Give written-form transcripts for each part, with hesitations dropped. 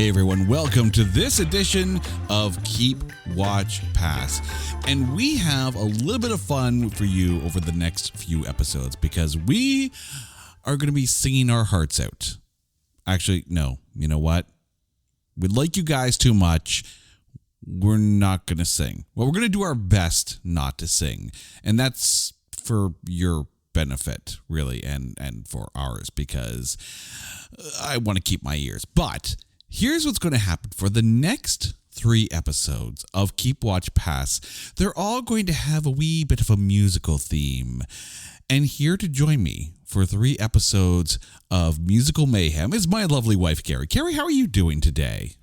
Hey everyone, welcome to this edition of Keep, Watch, Pass. And we have a little bit of fun for you over the next few episodes because we are going to be singing our hearts out. Actually, no, you know what? We like you guys too much. We're not going to sing. Well, we're going to do our best not to sing. And that's for your benefit, really, and for ours, because I want to keep my ears. But here's what's going to happen for the next 3 episodes of Keep, Watch, Pass. They're all going to have a wee bit of a musical theme. And here to join me for 3 episodes of musical mayhem is my lovely wife, Carrie. Carrie, how are you doing today?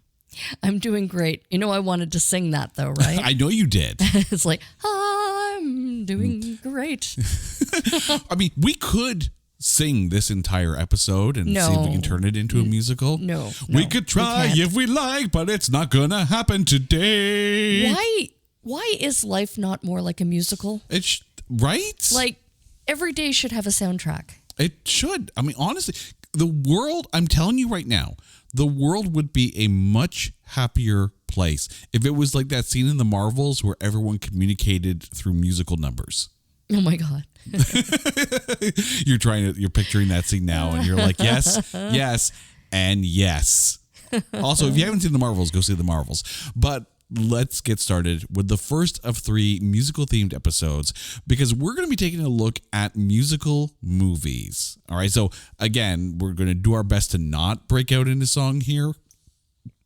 I'm doing great. You know, I wanted to sing that though, right? I know you did. It's like, I'm doing great. I mean, we could sing this entire episode and see if we can turn it into a musical. No. We could try if we like, but it's not gonna happen today. Why is life not more like a musical? Right? Like, every day should have a soundtrack. It should. I mean, honestly, the world, I'm telling you right now, the world would be a much happier place if it was like that scene in the Marvels where everyone communicated through musical numbers. Oh my God. You're picturing that scene now and you're like, yes, yes, and yes. Also, if you haven't seen the Marvels, go see the Marvels. But let's get started with the first of 3 musical themed episodes because we're going to be taking a look at musical movies. All right. So again, we're going to do our best to not break out into song here,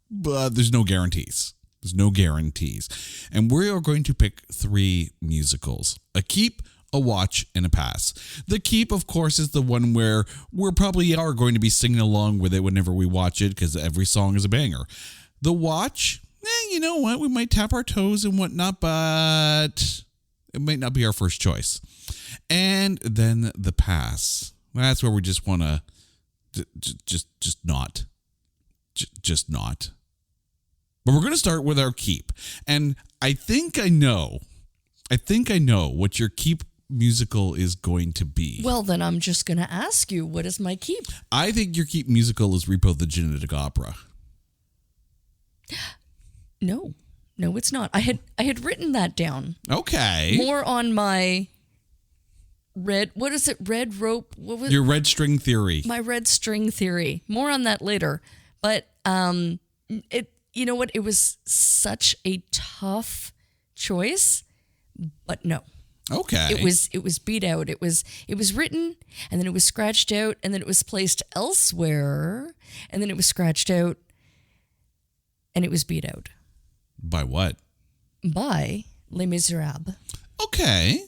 but there's no guarantees. There's no guarantees. And we are going to pick 3 musicals: a keep, a watch, and a pass. The keep, of course, is the one where we're probably are going to be singing along with it whenever we watch it because every song is a banger. The watch, you know what? We might tap our toes and whatnot, but it might not be our first choice. And then the pass. That's where we just want to just not. But we're going to start with our keep. And I think I know what your keep musical is going to be. Well, then I'm just going to ask you, what is my keep? I think your keep musical is Repo the Genetic Opera. No, it's not. I had written that down. Okay. More on my red rope? What was your red string theory? My red string theory. More on that later. But you know what? It was such a tough choice, but no. Okay. It was beat out. It was written and then it was scratched out and then it was placed elsewhere and then it was scratched out and it was beat out. By what? By Les Miserables. Okay.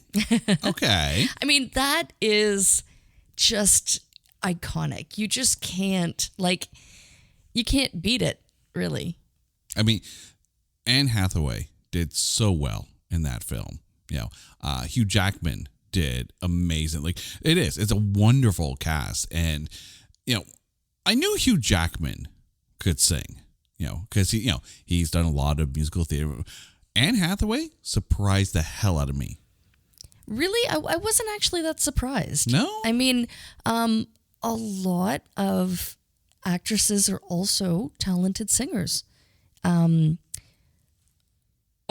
Okay. I mean, that is just iconic. You just can't, you can't beat it, really. I mean, Anne Hathaway did so well in that film. You know, Hugh Jackman did amazing. It's a wonderful cast. And, you know, I knew Hugh Jackman could sing. You know, because he's done a lot of musical theater. Anne Hathaway surprised the hell out of me. Really? I wasn't actually that surprised. No? I mean, a lot of actresses are also talented singers. Oh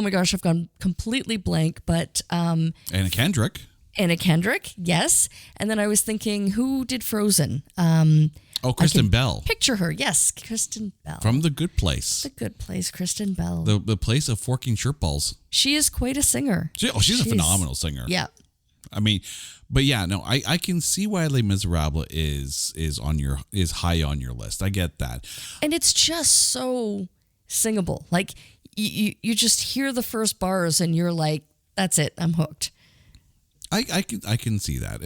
my gosh, I've gone completely blank, but... Anna Kendrick. Anna Kendrick, yes. And then I was thinking, who did Frozen? Kristen Bell. Picture her, yes, Kristen Bell. From The Good Place. The Good Place, Kristen Bell. The place of forking shirt balls. She is quite a singer. She's a phenomenal singer. Yeah. I mean, but yeah, no, I can see why Les Miserables is high on your list. I get that. And it's just so singable. Like you just hear the first bars and you're like, that's it, I'm hooked. I can see that.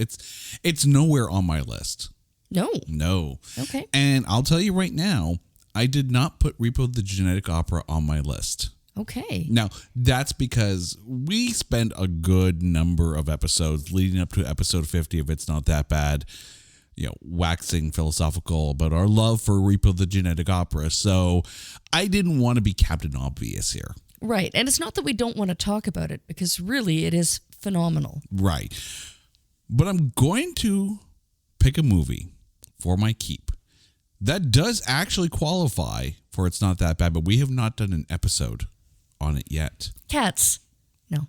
It's nowhere on my list. No. Okay. And I'll tell you right now, I did not put Repo the Genetic Opera on my list. Okay. Now, that's because we spent a good number of episodes leading up to episode 50, if it's not that bad, waxing philosophical about our love for Repo the Genetic Opera. So I didn't want to be Captain Obvious here. Right. And it's not that we don't want to talk about it, because really it is phenomenal. Right. But I'm going to pick a movie for my keep that does actually qualify for It's Not That Bad, but we have not done an episode on it yet. Cats. No.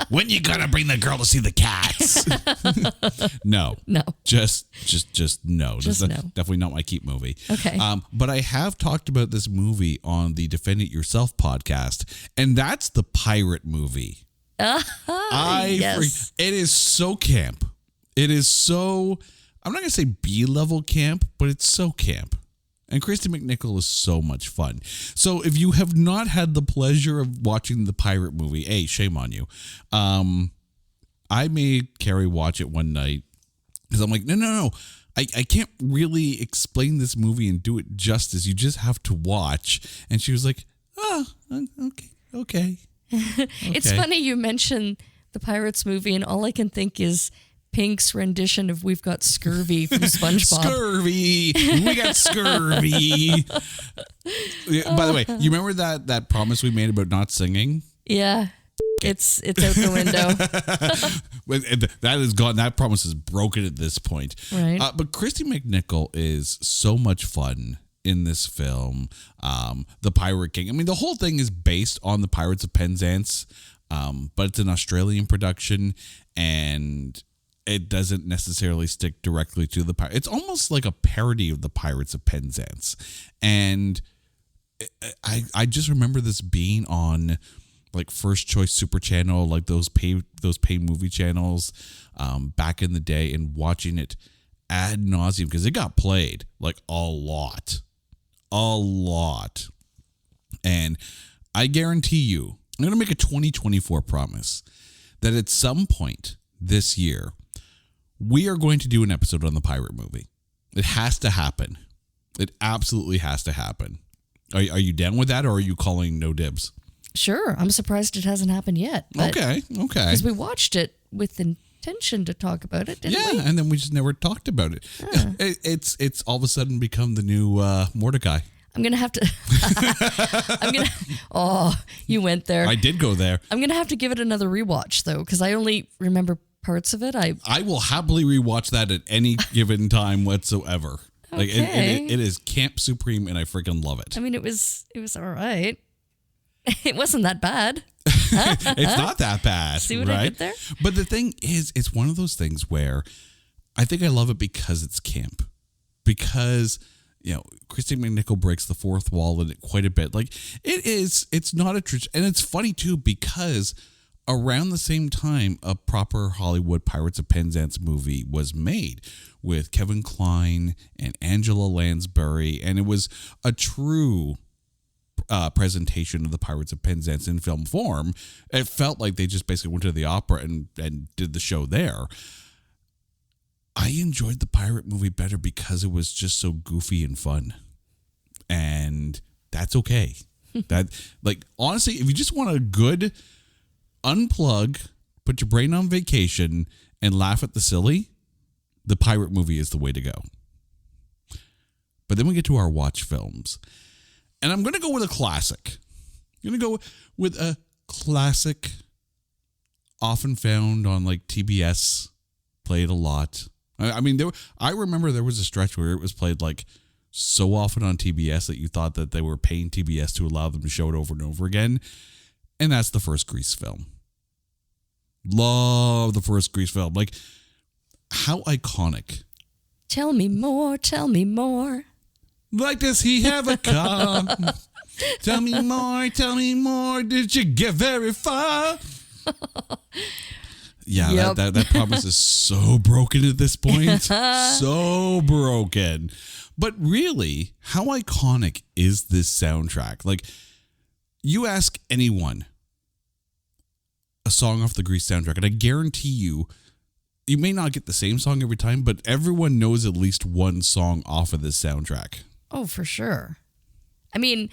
When you gonna bring the girl to see the cats? No. Just no. Just This is no. Definitely not my keep movie. Okay. But I have talked about this movie on the Defend It Yourself podcast, and that's the pirate movie. Yes. It is so camp. It is so, I'm not gonna say B-level camp, but it's so camp. And Christy McNichol is so much fun. So if you have not had the pleasure of watching the pirate movie, hey, shame on you. I made Carrie watch it one night because I'm like, no. I can't really explain this movie and do it justice. You just have to watch. And she was like, oh, okay. It's funny you mention the Pirates movie, and all I can think is Pink's rendition of We've Got Scurvy from SpongeBob. Scurvy. We got scurvy. By the way, you remember that promise we made about not singing? Yeah. It's out the window. That is gone. That promise is broken at this point. Right. But Christy McNichol is so much fun in this film. The Pirate King. I mean, the whole thing is based on the Pirates of Penzance, but it's an Australian production, and it doesn't necessarily stick directly to the Pirates. It's almost like a parody of the Pirates of Penzance. And I just remember this being on like First Choice Super Channel, like those pay movie channels back in the day, and watching it ad nauseum because it got played like a lot. And I guarantee you, I'm going to make a 2024 promise that at some point this year, we are going to do an episode on the pirate movie. It has to happen. It absolutely has to happen. Are you down with that, or are you calling no dibs? Sure. I'm surprised it hasn't happened yet. Okay. Because we watched it with intention to talk about it, didn't we? Yeah, and then we just never talked about it. It's all of a sudden become the new Mordecai. I'm going to have to... Oh, you went there. I did go there. I'm going to have to give it another rewatch, though, because I only remember parts of it. I will happily rewatch that at any given time whatsoever. Like Okay. it is camp supreme, and I freaking love it. I mean, it was all right. It wasn't that bad. It's not that bad. See what right? I did there? But the thing is, it's one of those things where I think I love it because it's camp. Because, Christy McNichol breaks the fourth wall in it quite a bit. Like, it's not a tradition. And it's funny, too, because around the same time, a proper Hollywood Pirates of Penzance movie was made with Kevin Kline and Angela Lansbury. And it was a true presentation of the Pirates of Penzance in film form. It felt like they just basically went to the opera and did the show there. I enjoyed the pirate movie better because it was just so goofy and fun. And that's okay. Honestly, if you just want a good unplug, put your brain on vacation, and laugh at the silly, the pirate movie is the way to go. But then we get to our watch films. And I'm going to go with a classic. I'm going to go with a classic, often found on like TBS, played a lot. I mean, I remember there was a stretch where it was played like so often on TBS that you thought that they were paying TBS to allow them to show it over and over again. And that's the first Grease film. Love the first Grease film. Like, how iconic. Tell me more. Tell me more. Like, does he have a car? Tell me more. Did you get very far? Yeah, Yep. that promise is so broken at this point. So broken. But really, how iconic is this soundtrack? Like, you ask anyone a song off the Grease soundtrack, and I guarantee you may not get the same song every time, but everyone knows at least one song off of this soundtrack. Oh, for sure. I mean,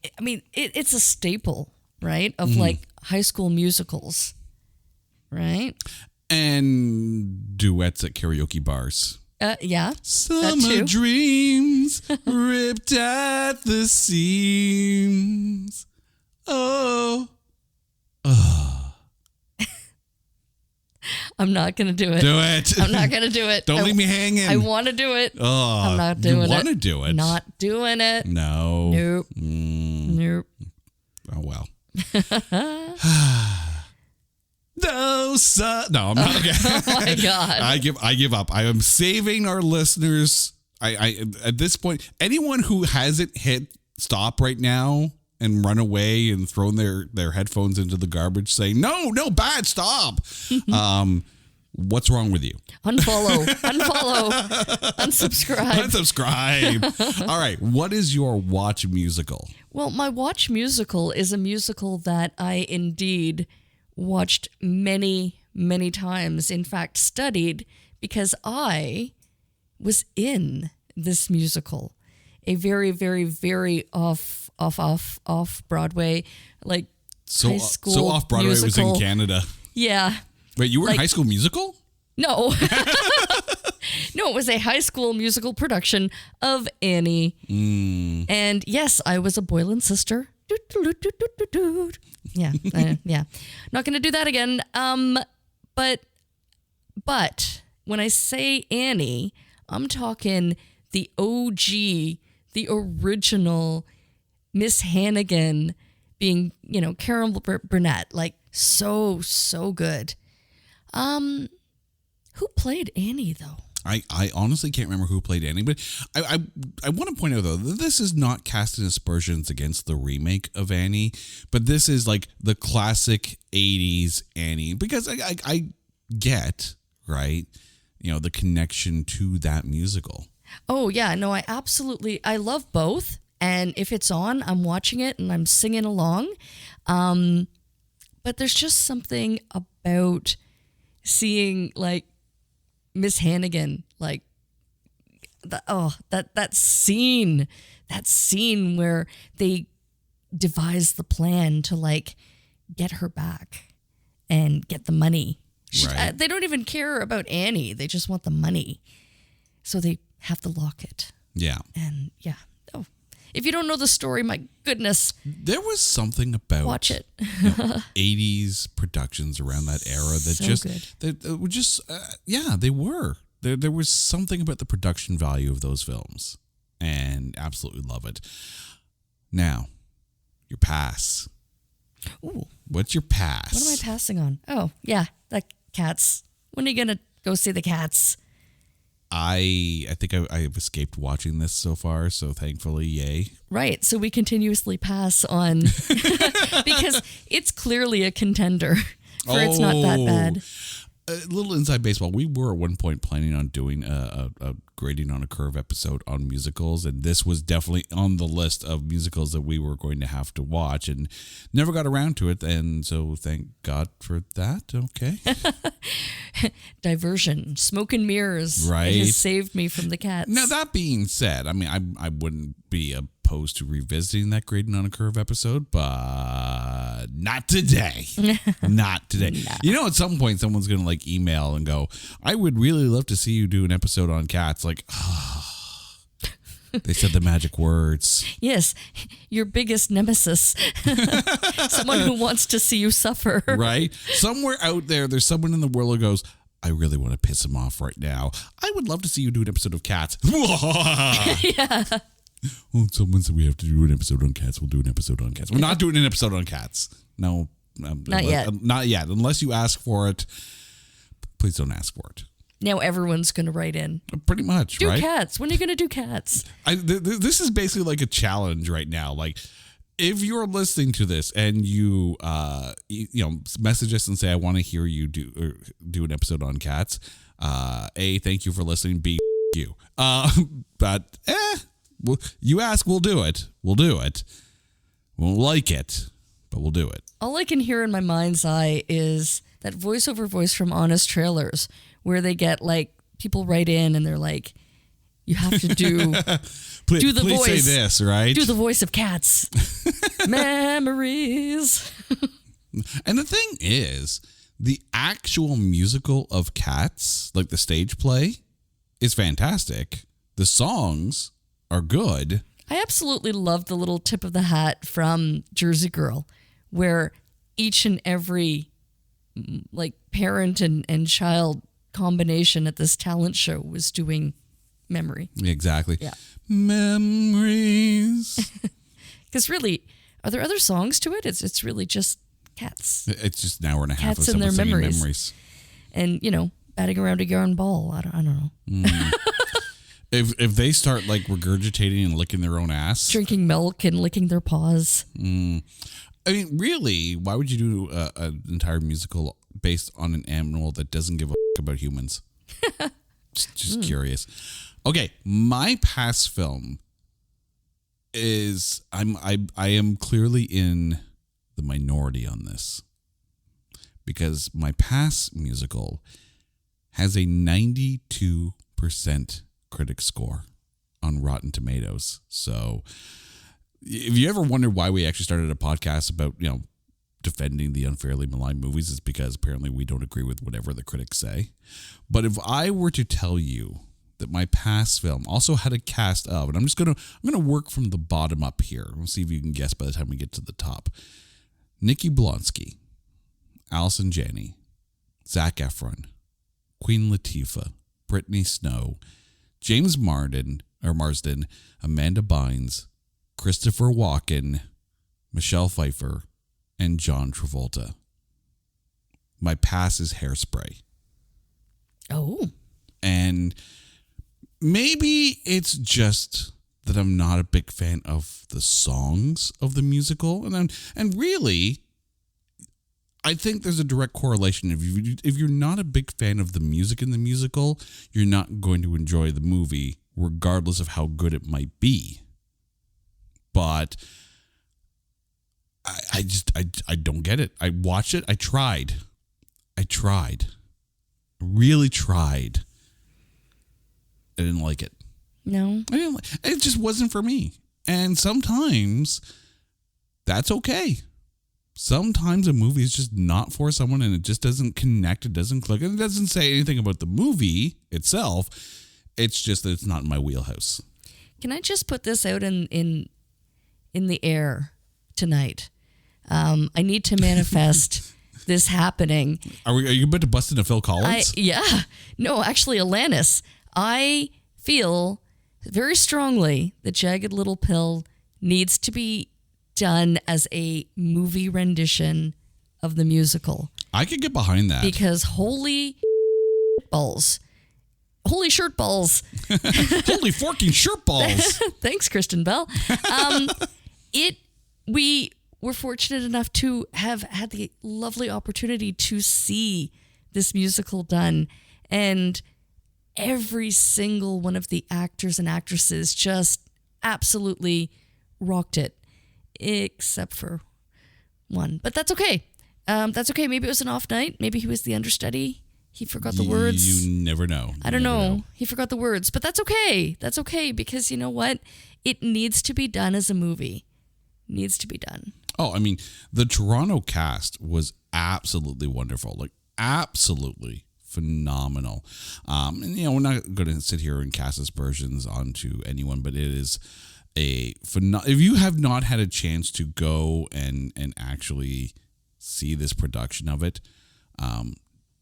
it's a staple, right? Of like high school musicals, right? And duets at karaoke bars. Yeah. Summer dreams ripped at the seams. Oh. I'm not going to do it. Do it. I'm not going to do it. Don't leave me hanging. I want to do it. Oh, I'm not doing it. You want to do it? Not doing it. No. Nope. Nope. Oh, well. No, I'm not. Okay. Oh my God. I give up. I am saving our listeners. I at this point, anyone who hasn't hit stop right now and run away and thrown their headphones into the garbage saying, no, bad, stop. What's wrong with you? Unfollow, unsubscribe. Unsubscribe. All right. What is your watch musical? Well, my watch musical is a musical that I indeed watched many, many times. In fact, studied because I was in this musical, a very, very, very off Broadway, like high school. So off Broadway was in Canada. Yeah. Wait, you were in High School Musical? No. No, it was a high school musical production of Annie. And yes, I was a Boylan sister. Yeah, yeah. Not going to do that again. But when I say Annie, I'm talking the OG, the original Miss Hannigan being, Carol Burnett, like so good. Who played Annie though? I honestly can't remember who played Annie, but I want to point out though that this is not casting aspersions against the remake of Annie, but this is like the classic 80s Annie, because I get, right, the connection to that musical. Oh yeah, no, I love both, and if it's on, I'm watching it and I'm singing along. But there's just something about seeing like Miss Hannigan, like that scene where they devise the plan to like get her back and get the money. Right. They don't even care about Annie. They just want the money. So they have the locket. Yeah. And yeah. Oh, if you don't know the story, my goodness. There was something about watch it. 80s productions around that era that so just good. they were just they were. There was something about the production value of those films, and absolutely love it. Now, your pass. Ooh. What's your pass? What am I passing on? Oh, yeah, the Cats. When are you going to go see the Cats? I think I've escaped watching this so far, so thankfully, yay. Right, so we continuously pass on because it's clearly a contender for it's not that bad. A little inside baseball. We were at one point planning on doing a grading on a curve episode on musicals, and this was definitely on the list of musicals that we were going to have to watch, and never got around to it. And so, thank God for that. Okay, diversion, smoke and mirrors. Right, it has saved me from the Cats. Now that being said, I mean, I wouldn't be opposed to revisiting that grading on a curve episode, but not today. Not today. Nah. At some point, someone's going to like email and go, I would really love to see you do an episode on Cats. Like, they said the magic words. Yes, your biggest nemesis. Someone who wants to see you suffer. Right? Somewhere out there, there's someone in the world who goes, I really want to piss him off right now. I would love to see you do an episode of Cats. Yeah. Well, someone said we have to do an episode on Cats. We'll do an episode on Cats. We're not doing an episode on Cats. No. Not yet. Not yet. Unless you ask for it, please don't ask for it. Now everyone's going to write in. Pretty much, do right? Do Cats. When are you going to do Cats? This is basically like a challenge right now. Like, if you're listening to this and you message us and say, I want to hear you do an episode on Cats. A, thank you for listening. B, you. But you ask, we'll do it. We'll do it. Won't like it, but we'll do it. All I can hear in my mind's eye is that voiceover voice from Honest Trailers, where they get like people write in and they're like, you have to do please, the voice. Say this, right? Do the voice of Cats. Memories. And the thing is, the actual musical of Cats, like the stage play, is fantastic. The songs are good. I absolutely love the little tip of the hat from Jersey Girl, where each and every like parent and child combination at this talent show was doing Memory. Exactly. Yeah. Memories. Because really, are there other songs to it? It's really just cats. It's just an hour and a half Cats of and their someone singing memories. And, batting around a yarn ball. I don't know. If they start like regurgitating and licking their own ass. Drinking milk and licking their paws. I mean, really, why would you do an entire musical based on an animal that doesn't give a about humans? just curious. Okay, my past film is I am clearly in the minority on this because my past musical has a 92% critic score on Rotten Tomatoes. So if you ever wondered why we actually started a podcast about, defending the unfairly maligned movies, it's because apparently we don't agree with whatever the critics say. But if I were to tell you that my past film also had a cast of, and I'm gonna work from the bottom up here. We'll see if you can guess by the time we get to the top. Nikki Blonsky, Allison Janney, Zac Efron, Queen Latifah, Brittany Snow, James Marsden, Amanda Bynes, Christopher Walken, Michelle Pfeiffer, and John Travolta. My past is Hairspray. Oh. And maybe it's just that I'm not a big fan of the songs of the musical. And really, I think there's a direct correlation. If you're not a big fan of the music in the musical, you're not going to enjoy the movie, regardless of how good it might be. But I don't get it. I watched it. I tried. Really tried. I didn't like it. No. It just wasn't for me. And sometimes that's okay. Sometimes a movie is just not for someone and it just doesn't connect. It doesn't click. And it doesn't say anything about the movie itself. It's just that it's not in my wheelhouse. Can I just put this out in the air tonight? I need to manifest this happening. Are you about to bust into Phil Collins? Yeah. No, actually, Alanis. I feel very strongly that Jagged Little Pill needs to be done as a movie rendition of the musical. I could get behind that. Because holy balls. Holy shirt balls. Holy forking shirt balls. Thanks, Kristen Bell. We were fortunate enough to have had the lovely opportunity to see this musical done. And every single one of the actors and actresses just absolutely rocked it. Except for one. But that's okay. That's okay. Maybe it was an off night. Maybe he was the understudy. He forgot the words. You never know. I don't know. He forgot the words. But that's okay. That's okay because you know what? It needs to be done as a movie. Needs to be done. Oh, I mean, the Toronto cast was absolutely wonderful. Like, absolutely phenomenal. And, we're not going to sit here and cast aspersions onto anyone, but it is if you have not had a chance to go and actually see this production of it,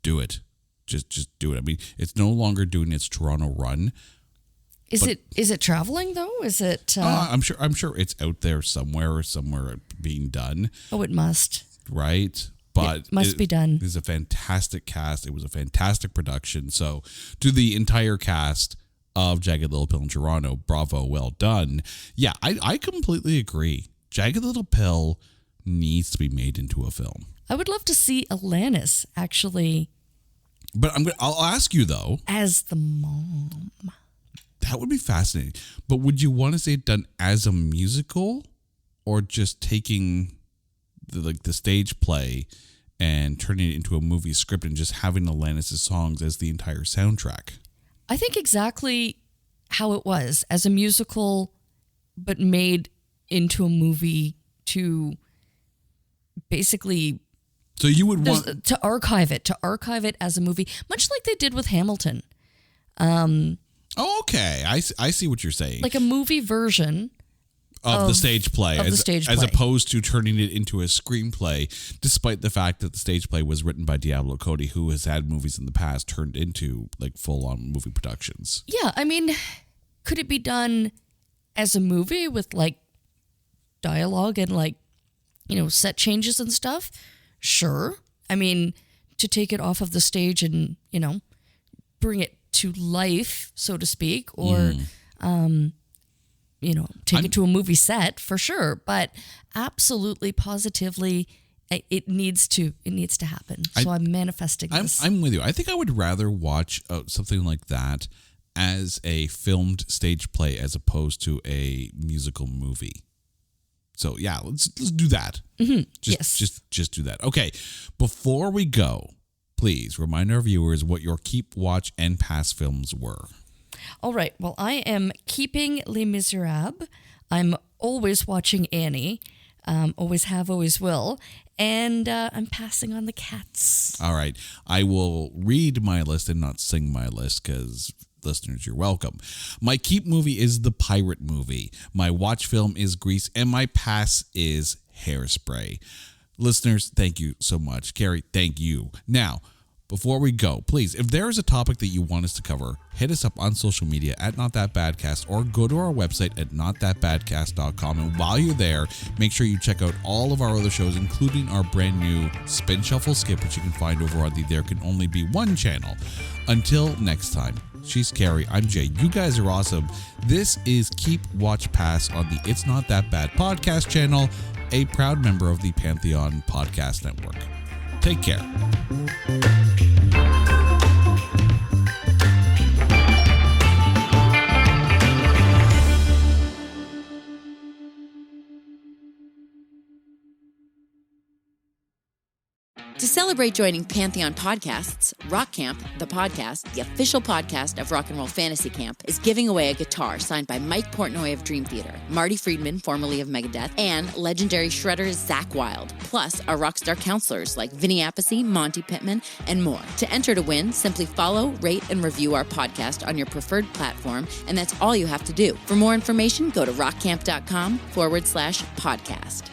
do it. Just do it. I mean, it's no longer doing its Toronto run. Is it traveling though? Is it? I'm sure it's out there somewhere being done. Oh, it must. Right, but it must be done. It's a fantastic cast. It was a fantastic production. So, to the entire cast of Jagged Little Pill in Toronto, bravo, well done. Yeah, I completely agree. Jagged Little Pill needs to be made into a film. I would love to see Alanis actually. But I'll ask you though, as the mom. That would be fascinating. But would you want to see it done as a musical, or just taking the stage play and turning it into a movie script and just having Alanis' songs as the entire soundtrack? I think exactly how it was as a musical, but made into a movie to basically. So you would want to archive it as a movie, much like they did with Hamilton. Oh, okay. I see what you're saying. Like a movie version of the stage play, as opposed to turning it into a screenplay, despite the fact that the stage play was written by Diablo Cody, who has had movies in the past turned into like full-on movie productions. Yeah, I mean, could it be done as a movie with like dialogue and like, set changes and stuff? Sure. I mean, to take it off of the stage and, bring it to life, so to speak, or take it to a movie set, for sure. But absolutely, positively, it needs to happen. So I'm manifesting this. I'm with you. I think I would rather watch something like that as a filmed stage play as opposed to a musical movie. So yeah, let's do that. Mm-hmm. Just do that. Okay, before we go, please remind our viewers what your keep, watch, and pass films were. All right. Well, I am keeping Les Miserables. I'm always watching Annie. Always have, always will. And I'm passing on The Cats. All right. I will read my list and not sing my list because, listeners, you're welcome. My keep movie is The Pirate Movie. My watch film is Grease. And my pass is Hairspray. Listeners, thank you so much. Carrie, thank you. Now, before we go, please, if there is a topic that you want us to cover, hit us up on social media at NotThatBadcast or go to our website at notthatbadcast.com. And while you're there, make sure you check out all of our other shows, including our brand new Spin Shuffle Skip, which you can find over on the There Can Only Be One channel. Until next time, she's Carrie, I'm Jay. You guys are awesome. This is Keep, Watch, Pass on the It's Not That Bad podcast channel, a proud member of the Pantheon Podcast Network. Take care. To celebrate joining Pantheon Podcasts, Rock Camp, the podcast, the official podcast of Rock and Roll Fantasy Camp, is giving away a guitar signed by Mike Portnoy of Dream Theater, Marty Friedman, formerly of Megadeth, and legendary shredder Zakk Wylde, plus our rockstar counselors like Vinny Appice, Monty Pittman, and more. To enter to win, simply follow, rate, and review our podcast on your preferred platform, and that's all you have to do. For more information, go to rockcamp.com/podcast.